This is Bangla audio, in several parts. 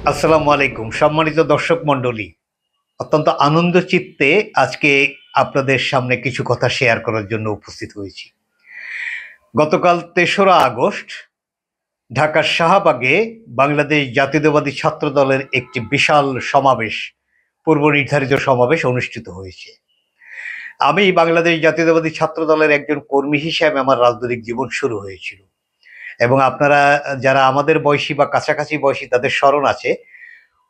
আসসালামু আলাইকুম সম্মানিত দর্শক মণ্ডলী। অত্যন্ত আনন্দ চিত্তে আজকে আপনাদের সামনে কিছু কথা শেয়ার করার জন্য উপস্থিত হয়েছি। গতকাল ৩রা আগস্ট ঢাকার শাহবাগে বাংলাদেশ জাতীয়তাবাদী ছাত্র দলের একটি বিশাল সমাবেশ, পূর্ব নির্ধারিত সমাবেশ অনুষ্ঠিত হয়েছে। আমি বাংলাদেশ জাতীয়তাবাদী ছাত্র দলের একজন কর্মী হিসেবে আমার রাজনৈতিক জীবন শুরু হয়েছিল এবং আপনারা যারা আমাদের বয়সী বা কাছাকাছি বয়সী তাদের স্মরণ আছে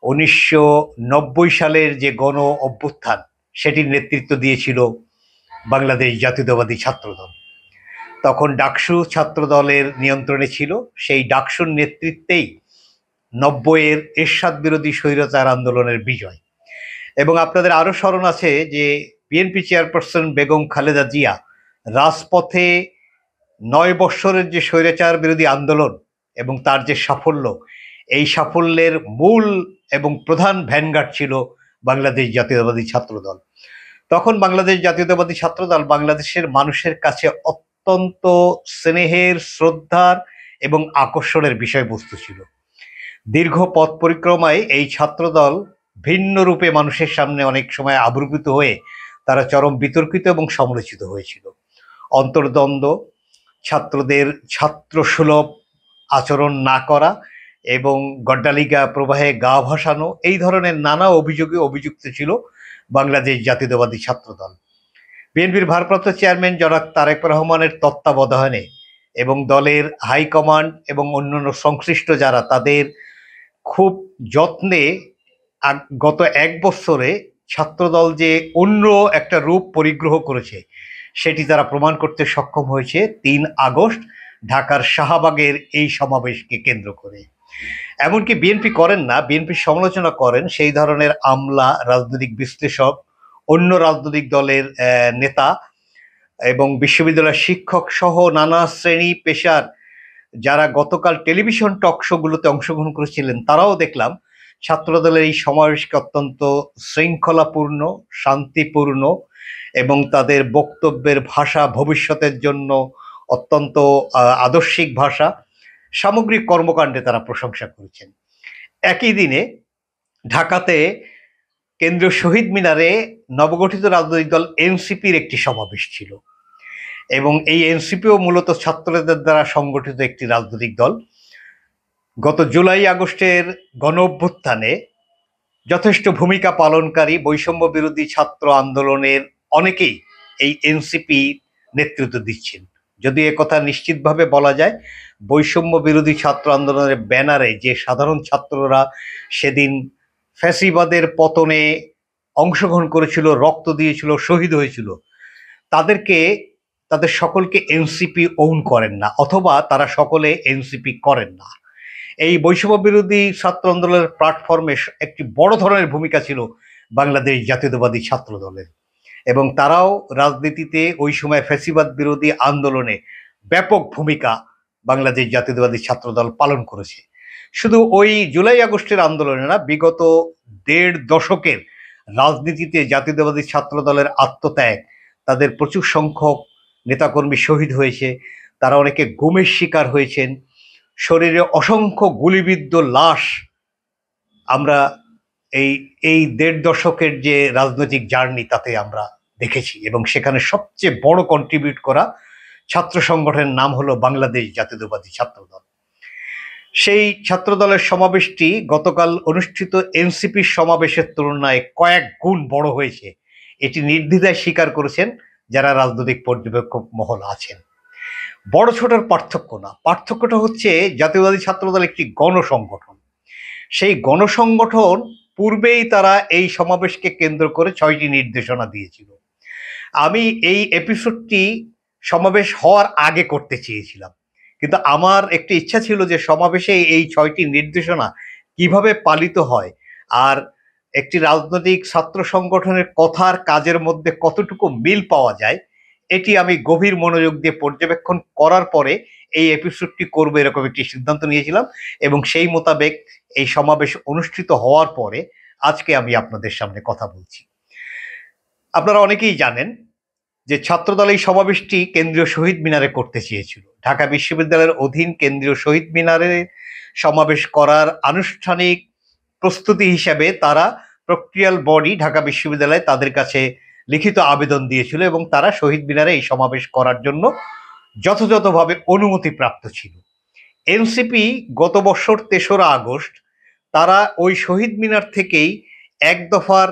১৯৯০ সালের যে গণ অভ্যুত্থান সেটির নেতৃত্ব দিয়েছিল বাংলাদেশ জাতীয়তাবাদী ছাত্রদল। তখন ডাকসু ছাত্রদলের নিয়ন্ত্রণে ছিল। সেই ডাকসুর নেতৃত্বেই ৯০-এর এরশাদ বিরোধী স্বৈরাচার আন্দোলনের বিজয়। এবং আপনাদের আরও স্মরণ আছে যে বিএনপি চেয়ারপারসন বেগম খালেদা জিয়া রাজপথে ৯ বৎসরের যে স্বৈরাচার বিরোধী আন্দোলন এবং তার যে সাফল্য, এই সাফল্যের মূল এবং প্রধান ভ্যানগার্ড ছিল বাংলাদেশ জাতীয়তাবাদী ছাত্রদল। তখন বাংলাদেশ জাতীয়তাবাদী ছাত্রদল বাংলাদেশের মানুষের কাছে অত্যন্ত স্নেহের, শ্রদ্ধার এবং আকর্ষণের বিষয়বস্তু ছিল। দীর্ঘ পথ পরিক্রমায় এই ছাত্রদল ভিন্ন রূপে মানুষের সামনে অনেক সময় আবির্ভূত হয়ে তারা চরম বিতর্কিত এবং সমালোচিত হয়েছিল। অন্তর্দ্বন্দ্ব, ছাত্রদের ছাত্রসুলভ আচরণ না করা এবং গড্ডালিগা প্রবাহে গা ভাসানো, এই ধরনের নানা অভিযোগে অভিযুক্ত ছিল বাংলাদেশ জাতীয়তাবাদী ছাত্রদল। বিএনপির ভারপ্রাপ্ত চেয়ারম্যান জনাব তারেক রহমানের তত্ত্বাবধানে এবং দলের হাইকমান্ড এবং অন্যান্য সংশ্লিষ্ট যারা তাদের খুব যত্নে গত ১ বছরে ছাত্রদল যে অন্য একটা রূপ পরিগ্রহ করেছে সেটি তারা প্রমাণ করতে সক্ষম হয়েছে ৩ আগস্ট ঢাকার শাহবাগের এই সমাবেশকে কেন্দ্র করে। এমনকি বিএনপি করেন না, বিএনপির সমালোচনা করেন সেই ধরনের আমলা, রাজনৈতিক বিশ্লেষক, অন্য রাজনৈতিক দলের নেতা এবং বিশ্ববিদ্যালয়ের শিক্ষক সহ নানা শ্রেণী পেশার যারা গতকাল টেলিভিশন টক শোগুলোতে অংশগ্রহণ করেছিলেন তারাও দেখলাম ছাত্রদলের এই সমাবেশকে অত্যন্ত শৃঙ্খলাপূর্ণ, শান্তিপূর্ণ এবং তাদের বক্তব্যের ভাষা ভবিষ্যতের জন্য অত্যন্ত আদর্শিক ভাষা, সামগ্রিক কর্মকাণ্ডে তারা প্রশংসা করেছেন। একই দিনে ঢাকাতে কেন্দ্রীয় শহীদ মিনারে নবগঠিত রাজনৈতিক দল এনসিপির একটি সমাবেশ ছিল এবং এই এনসিপিও মূলত ছাত্রদের দ্বারা সংগঠিত একটি রাজনৈতিক দল। গত জুলাই আগস্টের গণ অভ্যুত্থানে যথেষ্ট ভূমিকা পালনকারী বৈষম্য বিরোধী ছাত্র আন্দোলনের অনেকেই এই এনসিপি নেতৃত্ব দিচ্ছেন। যদি একথা নিশ্চিতভাবে বলা যায়, বৈষম্য বিরোধী ছাত্র আন্দোলনের ব্যানারে যে সাধারণ ছাত্ররা সেদিন ফ্যাসিবাদের পতনে অংশগ্রহণ করেছিল, রক্ত দিয়েছিল, শহীদ হয়েছিল, তাদের সকলকে এনসিপি ওন করেন না, অথবা তারা সকলে এনসিপি করেন না। এই বৈষম্য বিরোধী ছাত্র আন্দোলনের প্ল্যাটফর্মে একটি বড় ধরনের ভূমিকা ছিল বাংলাদেশ জাতীয়তাবাদী ছাত্র দলের এবং তারাও রাজনীতিতে ওই সময় ফ্যাসিবাদ বিরোধী আন্দোলনে ব্যাপক ভূমিকা বাংলাদেশ জাতীয়তাবাদী ছাত্রদল পালন করেছে। শুধু ওই জুলাই আগস্টের আন্দোলনে না, বিগত ১.৫ দশকের রাজনীতিতে জাতীয়তাবাদী ছাত্র দলের আত্মত্যাগ, তাদের প্রচুর সংখ্যক নেতাকর্মী শহীদ হয়েছে, তারা অনেকে গুমের শিকার হয়েছেন, শরীরে অসংখ্য গুলিবিদ্ধ লাশ আমরা এই এই ১.৫ দশকের যে রাজনৈতিক জার্নি তাতে আমরা দেখেছি এবং সেখানে সবচেয়ে বড় কন্ট্রিবিউট করা ছাত্র সংগঠনের নাম হলো বাংলাদেশ জাতীয়তাবাদী ছাত্রদল। সেই ছাত্রদলের সমাবেশটি গতকাল অনুষ্ঠিত এনসিপির সমাবেশের তুলনায় কয়েক গুণ বড় হয়েছে, এটি নির্দ্বিধায় স্বীকার করেছেন যারা রাজনৈতিক পর্যবেক্ষক মহল আছেন। বড় ছোটর পার্থক্য না, পার্থক্যটা হচ্ছে জাতীয়তাবাদী ছাত্রদল একটি গণসংগঠন। সেই গণসংগঠন পূর্বেই তারা এই সমাবেশকে কেন্দ্র করে ৬টি নির্দেশনা দিয়েছিল। আমি এই এপিসোডটি সমাবেশ হওয়ার আগে করতে চেয়েছিলাম, কিন্তু আমার একটি ইচ্ছা ছিল যে সমাবেশে এই ৬টি নির্দেশনা কিভাবে পালিত হয় আর একটি রাজনৈতিক ছাত্র সংগঠনের কথার কাজের মধ্যে কতটুকু মিল পাওয়া যায়, এটি আমি গভীর মনোযোগ দিয়ে পর্যবেক্ষণ করার পরে এই এপিসোডটি করবো এরকম একটি সিদ্ধান্ত নিয়েছিলাম এবং সেই মোতাবেক এই সমাবেশ অনুষ্ঠিত হওয়ার পরে আজকে আমি আপনাদের সামনে কথা বলছি। আপনারা অনেকেই জানেন যে ছাত্রদল এই সমাবেশটি কেন্দ্রীয় শহীদ মিনারে করতে চেয়েছিল। ঢাকা বিশ্ববিদ্যালয়ের অধীন কেন্দ্রীয় শহীদ মিনারে সমাবেশ করার আনুষ্ঠানিক প্রস্তুতি হিসাবে তারা প্রক্রিয়াল বডি ঢাকা বিশ্ববিদ্যালয়ে তাদের কাছে লিখিত আবেদন দিয়েছিল এবং তারা শহীদ মিনারে এই সমাবেশ করার জন্য যথাযথভাবে অনুমতি প্রাপ্ত ছিল। এনসিপি গত বছর ৩রা আগস্ট তারা ওই শহীদ মিনার থেকেই এক দফার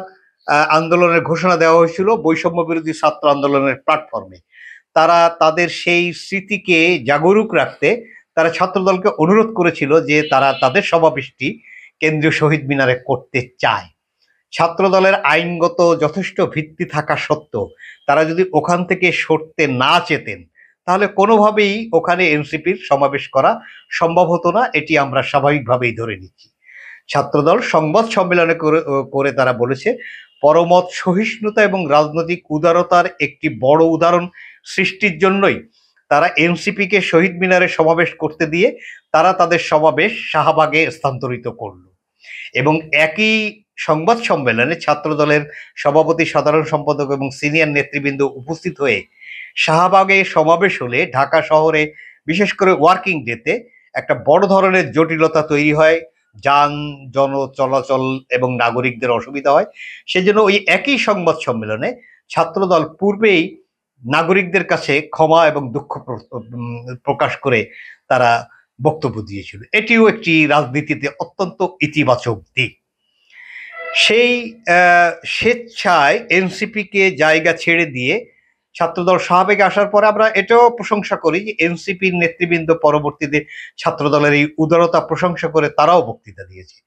আন্দোলনের ঘোষণা দেওয়া হয়েছিল বৈষম্য বিরোধী ছাত্র আন্দোলনের প্ল্যাটফর্মে। তারা তাদের সেই স্মৃতিকে জাগরুক রাখতে তারা ছাত্রদলকে অনুরোধ করেছিল যে তারা তাদের সমাবেশটি কেন্দ্রীয় শহীদ মিনারে করতে চায়। ছাত্রদলের আইনগত যথেষ্ট ভিত্তি থাকা সত্ত্বেও তারা যদি ওখান থেকে সরতে না চেতেন তাহলে কোনোভাবেই ওখানে এনসিপির সমাবেশ করা সম্ভব হতো না, এটি আমরা স্বাভাবিকভাবেই ধরে নিচ্ছি। ছাত্রদল সংবাদ সম্মেলনে করে তারা বলেছে, পরমত সহিষ্ণুতা এবং রাজনৈতিক উদারতার একটি বড় উদাহরণ সৃষ্টির জন্যই তারা এনসিপিকে শহীদ মিনারে সমাবেশ করতে দিয়ে তারা তাদের সমাবেশ শাহবাগে স্থানান্তরিত করল। এবং একই সংবাদ সম্মেলনে ছাত্রদলের সভাপতি, সাধারণ সম্পাদক এবং সিনিয়র নেতৃবৃন্দ উপস্থিত হয়ে শাহবাগে সমাবেশ হলে ঢাকা শহরে বিশেষ করে ওয়ার্কিং ডেতে একটা বড় ধরনের জটিলতা তৈরি হয়, যান জন চলাচল এবং নাগরিকদের অসুবিধা হয়। সেজন্য ওই একই সংবাদ সম্মেলনে ছাত্রদল পূর্বেই নাগরিকদের কাছে ক্ষমা এবং দুঃখ প্রকাশ করে তারা বক্তব্য দিয়েছিল। এটিও একটি রাজনীতিতে অত্যন্ত ইতিবাচক দিক। সেই স্বেচ্ছায় এনসিপিকে জায়গা ছেড়ে দিয়ে ছাত্রদল শাহবাগে আসার পরে আমরা এটাও প্রশংসা করি যে এনসিপির নেতৃবৃন্দ পরবর্তীতে ছাত্রদলের এই উদারতা প্রশংসা করে তারাও বক্তৃতা দিয়েছে।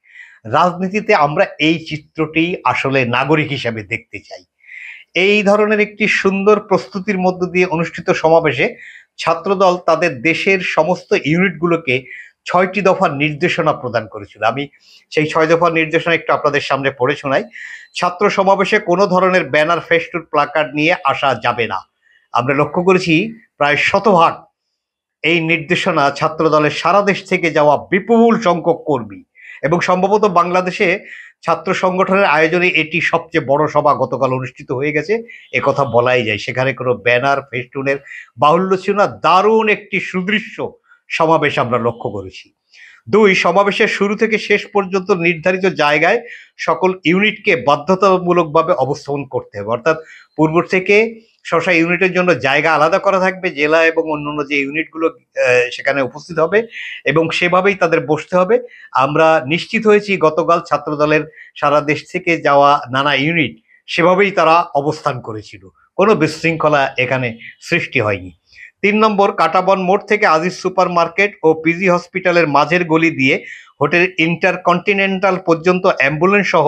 রাজনীতিতে আমরা এই চিত্রটি আসলে নাগরিক হিসাবে দেখতে চাই। এই ধরনের একটি সুন্দর প্রস্তুতির মধ্য দিয়ে অনুষ্ঠিত সমাবেশে ছাত্রদল তাদের দেশের সমস্ত ইউনিটগুলোকে 6টি দফার নির্দেশনা প্রদান করেছিল। আমি সেই 6 দফার নির্দেশনা একটু আপনাদের সামনে পড়ে শোনাই। ছাত্র সমাবেশে কোনো ধরনের ব্যানার, ফেস্টুন, প্লাকার্ড নিয়ে আসা যাবে না। আমরা লক্ষ্য করেছি প্রায় শতভাগ এই নির্দেশনা ছাত্রদলের সারা দেশ থেকে যাওয়া বিপুল সংখ্যক কর্মী এবং সম্ভবত বাংলাদেশে ছাত্র সংগঠনের আয়োজনে এটি সবচেয়ে বড় সভা গতকাল অনুষ্ঠিত হয়ে গেছে, একথা বলাই যায়। সেখানে কোনো ব্যানার, ফেস্টুনের বাহুল্য ছিল না। দারুণ একটি সুদৃশ্য সমাবেশ আমরা লক্ষ্য করেছি। 2, সমাবেশের শুরু থেকে শেষ পর্যন্ত নির্ধারিত জায়গায় সকল ইউনিটকে বাধ্যতামূলকভাবে অবস্থান করতে হবে, অর্থাৎ পূর্ব থেকে স্ব ইউনিটের জন্য জায়গা আলাদা করা থাকবে, জেলা এবং অন্যান্য যে ইউনিটগুলো সেখানে উপস্থিত হবে এবং সেভাবেই তাদের বসতে হবে। আমরা নিশ্চিত হয়েছি গতকাল ছাত্রদলের সারা দেশ থেকে যাওয়া নানা ইউনিট সেভাবেই তারা অবস্থান করেছিল, কোনো বিশৃঙ্খলা এখানে সৃষ্টি হয়নি। 3 নম্বর, কাঁটাবন মোড় থেকে আজিজ সুপার মার্কেট ও পিজি হসপিটালের মাঝের গলি দিয়ে হোটেল ইন্টারকন্টিনেন্টাল পর্যন্ত অ্যাম্বুলেন্স সহ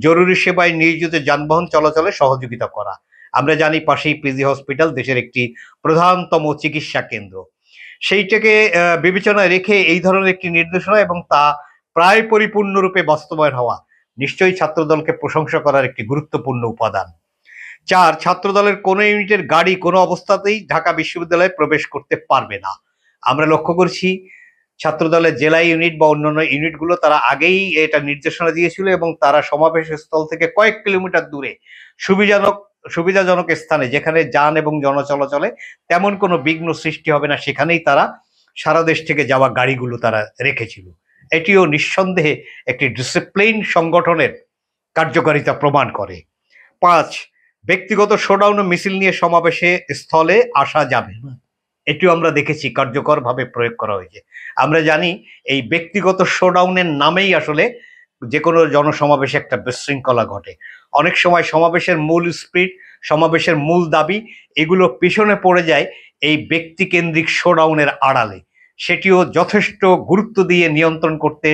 জরুরি সেবায় নিয়োজিত যানবাহন চলাচলে সহযোগিতা করা। আমরা জানি পাশেই পিজি হসপিটাল দেশের একটি প্রধানতম চিকিৎসা কেন্দ্র। সেইটাকে বিবেচনায় রেখে এই ধরনের একটি নির্দেশনা এবং তা প্রায় পরিপূর্ণরূপে বাস্তবায়ন হওয়া নিশ্চয়ই ছাত্রদলকে প্রশংসা করার একটি গুরুত্বপূর্ণ উপাদান। 4, ছাত্রদলের কোনো ইউনিটের গাড়ি কোনো অবস্থাতেই ঢাকা বিশ্ববিদ্যালয়ে প্রবেশ করতে পারবে না। আমরা লক্ষ্য করছি ছাত্রদলের জেলা ইউনিট বা অন্যান্য ইউনিটগুলো তারা আগেই এটা নির্দেশনা দিয়েছিল এবং তারা সমাবেশ স্থল থেকে কয়েক কিলোমিটার দূরে সুবিধাজনক স্থানে, যেখানে যান এবং জনচলাচলে তেমন কোনো বিঘ্ন সৃষ্টি হবে না, সেখানেই তারা সারা দেশ থেকে যাওয়া গাড়িগুলো তারা রেখেছিল। এটিও নিঃসন্দেহে একটি ডিসিপ্লিন সংগঠনের কার্যকারিতা প্রমাণ করে। 5, ব্যক্তিগত শোডাউন ও মিছিল নিয়ে সমাবেশে স্থলে আসা যাবে না। এটিও আমরা দেখেছি কার্যকরভাবে প্রয়োগ করা হয়েছে। আমরা জানি এই ব্যক্তিগত শোডাউনের নামেই আসলে যে কোনো জনসমাবেশে একটা বিশৃঙ্খলা ঘটে। অনেক সময় সমাবেশের মূল স্পিরিট, সমাবেশের মূল দাবি এগুলো পিছনে পড়ে যায় এই ব্যক্তিকেন্দ্রিক শোডাউনের আড়ালে। সেটিও যথেষ্ট গুরুত্ব দিয়ে নিয়ন্ত্রণ করতে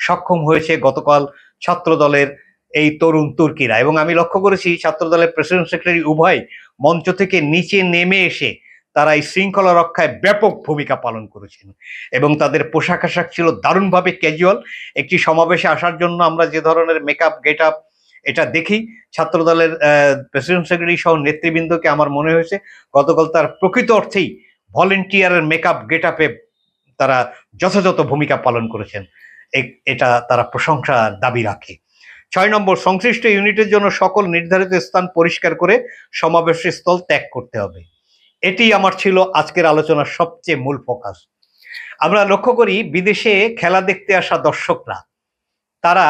সক্ষম হয়েছে গতকাল ছাত্রদলের এই তরুণ তুর্কিরা। এবং আমি লক্ষ্য করেছি ছাত্রদলের প্রেসিডেন্ট সেক্রেটারি উভয় মঞ্চ থেকে নিচে নেমে এসে তারা এই শৃঙ্খলা রক্ষায় ব্যাপক ভূমিকা পালন করেছেন এবং তাদের পোশাক আশাক ছিল দারুণভাবে ক্যাজুয়াল। একটি সমাবেশে আসার জন্য আমরা যে ধরনের মেকআপ, গেট আপ এটা দেখি, ছাত্রদলের প্রেসিডেন্ট সেক্রেটারি সহ নেতৃবৃন্দকে আমার মনে হয়েছে গতকাল তার প্রকৃত অর্থেই ভলেন্টিয়ারের মেকআপ, গেট আপে তারা যথাযথ ভূমিকা পালন করেছেন। এটা তারা প্রশংসার দাবি রাখে। 6 নম্বর, সংশ্লিষ্ট ইউনিটের জন্য সকল নির্ধারিত স্থান পরিষ্কার করে সমাবেশের স্থল ত্যাগ করতে হবে। এটি আমার ছিল আজকের আলোচনার সবচেয়ে মূল ফোকাস। আমরা লক্ষ্য করি বিদেশে খেলা দেখতে আসা দর্শকরা তারা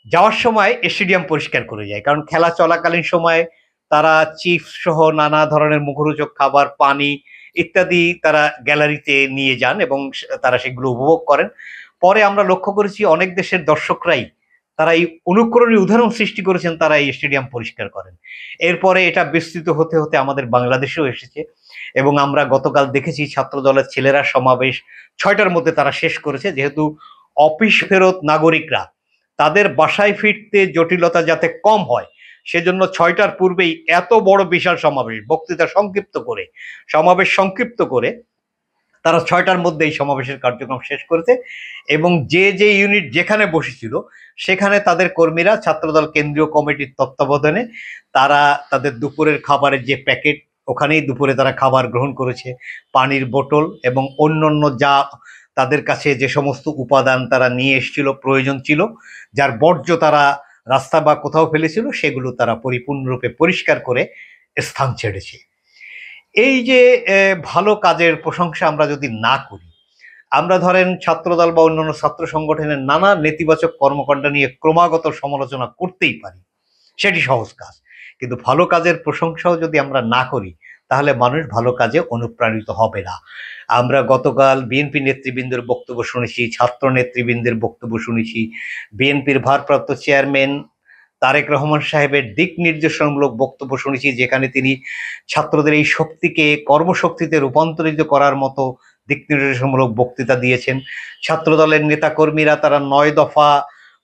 যাওয়ার সময় স্টেডিয়াম পরিষ্কার করে যায়, কারণ খেলা চলাকালীন সময় তারা চিপস সহ নানা ধরনের মুখরোচক খাবার, পানি ইত্যাদি তারা গ্যালারিতে নিয়ে যান এবং তারা সেগুলো উপভোগ করেন। পরে আমরা লক্ষ্য করেছি অনেক দেশের দর্শকরাই তারা এই অনুকরণীয় উদাহরণ সৃষ্টি করেছেন, তারা এই স্টেডিয়াম পরিষ্কার করেন। এরপরে এটা বিস্তৃত হতে হতে আমাদের বাংলাদেশেও এসেছে এবং আমরা গতকাল দেখেছি ছাত্র দলের ছেলেরা সমাবেশ 6টার মধ্যে তারা শেষ করেছে, যেহেতু অফিস ফেরত নাগরিকরা তাদের বাসায় ফিরতে জটিলতা যাতে কম হয় সেজন্য 6টার পূর্বেই এত বড় বিশাল সমাবেশ বক্তৃতা সমাবেশ সংক্ষিপ্ত করে তারা 6টার মধ্যে এই সমাবেশের কার্যক্রম শেষ করেছে এবং যে যে ইউনিট যেখানে বসেছিল সেখানে তাদের কর্মীরা ছাত্রদল কেন্দ্রীয় কমিটির তত্ত্বাবধানে তারা তাদের দুপুরের খাবারের যে প্যাকেট, ওখানেই দুপুরে তারা খাবার গ্রহণ করেছে, পানির বোতল এবং অন্যান্য যা তাদের কাছে যে সমস্ত উপাদান তারা নিয়ে এসেছিল, প্রয়োজন ছিল, যার বর্জ্য তারা রাস্তা বা কোথাও ফেলেছিল, সেগুলো তারা পরিপূর্ণরূপে পরিষ্কার করে স্থান ছেড়েছে। এই যে ভালো কাজের প্রশংসা আমরা যদি না করি, আমরা ধরেন ছাত্রদল বা অন্যান্য ছাত্র সংগঠনের নানা নেতিবাচক কর্মকাণ্ড নিয়ে ক্রমাগত সমালোচনা করতেই পারি, সেটি সহজ কাজ, কিন্তু ভালো কাজের প্রশংসাও যদি আমরা না করি তাহলে মানুষ ভালো কাজে অনুপ্রাণিত হবে না। আমরা গতকাল বিএনপি নেতৃবৃন্দের বক্তব্য শুনেছি, ছাত্র নেতৃবৃন্দের বক্তব্য শুনেছি, বিএনপির ভারপ্রাপ্ত চেয়ারম্যান তারেক রহমান সাহেবের দিক নির্দেশনামূলক বক্তব্য শুনেছি, যেখানে তিনি ছাত্রদের এই শক্তিকে কর্মশক্তিতে রূপান্তরিত করার মতো দিক নির্দেশনামূলক বক্তৃতা দিয়েছেন। ছাত্রদলের নেতাকর্মীরা তারা 9 দফা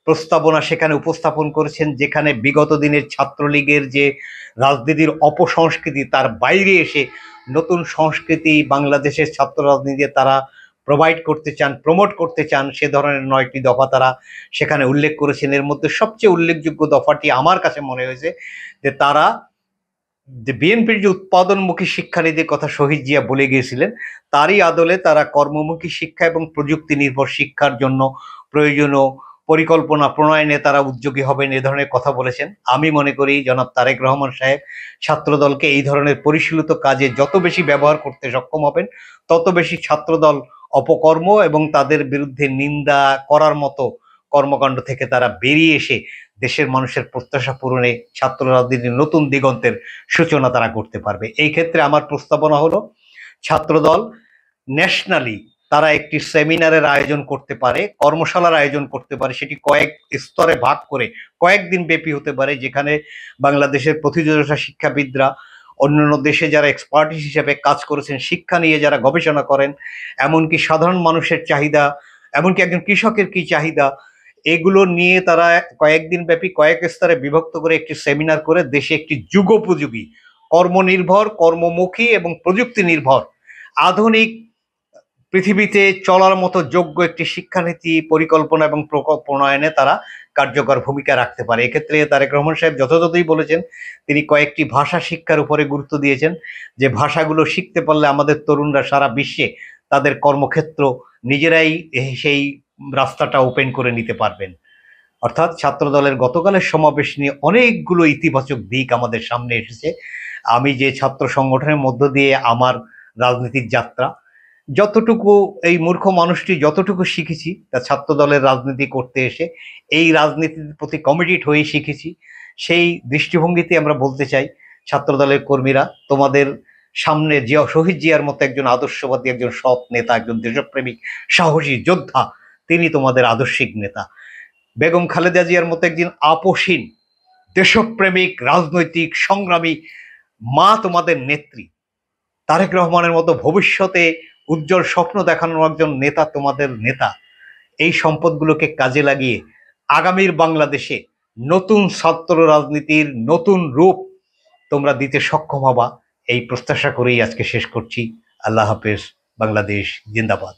প্রস্তাবনা সেখানে উপস্থাপন করেছেন, যেখানে বিগত দিনের ছাত্রলীগের যে রাজনীতির অপসংস্কৃতি তার বাইরে এসে নতুন সংস্কৃতি বাংলাদেশের ছাত্র রাজনীতিতে তারা প্রোভাইড করতে চান, প্রমোট করতে চান, সে ধরনের 9টি দফা তারা সেখানে উল্লেখ করেছেন। এর মধ্যে সবচেয়ে উল্লেখযোগ্য দফাটি আমার কাছে মনে হয়েছে যে তারা যে বিএনপির যে উৎপাদনমুখী শিক্ষানীতির কথা শহীদ জিয়া বলে গিয়েছিলেন, তারই আদলে তারা কর্মমুখী শিক্ষা এবং প্রযুক্তি নির্ভর শিক্ষার জন্য প্রয়োজনীয় পরিকল্পনা প্রণয়নে তারা উদ্যোগী হবেন, এ ধরনের কথা বলেছেন। আমি মনে করি জনাব তারেক রহমান সাহেব ছাত্রদলকে এই ধরনের পরিশীলিত কাজে যত বেশি ব্যবহার করতে সক্ষম হবেন, তত বেশি ছাত্রদল অপকর্ম এবং তাদের বিরুদ্ধে নিন্দা করার মতো কর্মকাণ্ড থেকে তারা বেরিয়ে এসে দেশের মানুষের প্রত্যাশা পূরণে ছাত্র রাজনীতির নতুন দিগন্তের সূচনা তারা করতে পারবে। এই ক্ষেত্রে আমার প্রস্তাবনা হলো ছাত্রদল ন্যাশনালি তারা একটি সেমিনারের আয়োজন করতে পারে, কর্মশালার আয়োজন করতে পারে, সেটি কয়েক স্তরে ভাগ করে কয়েকদিন ব্যাপী হতে পারে, যেখানে বাংলাদেশের প্রথিতযশা শিক্ষাবিদরা, অন্যান্য দেশে যারা এক্সপার্টিস হিসেবে কাজ করেছেন, শিক্ষা নিয়ে যারা গবেষণা করেন, এমনকি সাধারণ মানুষের চাহিদা, এমনকি একজন কৃষকের কি চাহিদা, এগুলো নিয়ে তারা কয়েকদিন ব্যাপী কয়েক স্তরে বিভক্ত করে একটি সেমিনার করে দেশে একটি যুগোপযোগী, কর্মনির্ভর, কর্মমুখী এবং প্রযুক্তি নির্ভর আধুনিক পৃথিবীতে চলার মতো যোগ্য একটি শিক্ষানীতি পরিকল্পনা এবং প্রণয়নে তারা কার্যকর ভূমিকা রাখতে পারে। এক্ষেত্রে তারেক রহমান সাহেব যথাযথই বলেছেন, তিনি কয়েকটি ভাষা শিক্ষার উপরে গুরুত্ব দিয়েছেন, যে ভাষাগুলো শিখতে পারলে আমাদের তরুণরা সারা বিশ্বে তাদের কর্মক্ষেত্র নিজেরাই সেই রাস্তাটা ওপেন করে নিতে পারবেন। অর্থাৎ ছাত্রদলের গতকালের সমাবেশ নিয়ে অনেকগুলো ইতিবাচক দিক আমাদের সামনে এসেছে। আমি যে ছাত্র সংগঠনের মধ্য দিয়ে আমার রাজনীতির যাত্রা, যতটুকু এই মূর্খ মানুষটি যতটুকু শিখেছি তা ছাত্রদলের রাজনীতি করতে এসে এই রাজনীতির প্রতি কমিটেড হয়ে শিখেছি। সেই দৃষ্টিভঙ্গিতে আমরা বলতে চাই, ছাত্রদলের কর্মীরা, তোমাদের সামনে জিয়া, শহীদ জিয়ার মতো একজন আদর্শবাদী, একজন সৎ নেতা, একজন দেশপ্রেমিক সাহসী যোদ্ধা, তিনি তোমাদের আদর্শিক নেতা। বেগম খালেদা জিয়ার মতো একজন আপোষহীন দেশপ্রেমিক রাজনৈতিক সংগ্রামী মা তোমাদের নেত্রী। তারেক রহমানের মতো ভবিষ্যতে উজ্জ্বল স্বপ্ন দেখানোর একজন নেতা তোমাদের নেতা। এই সম্পদগুলোকে কাজে লাগিয়ে আগামীর বাংলাদেশে নতুন ছাত্র রাজনীতির নতুন রূপ তোমরা দিতে সক্ষম হবা, এই প্রত্যাশা করেই আজকে শেষ করছি। আল্লাহ হাফেজ। বাংলাদেশ জিন্দাবাদ।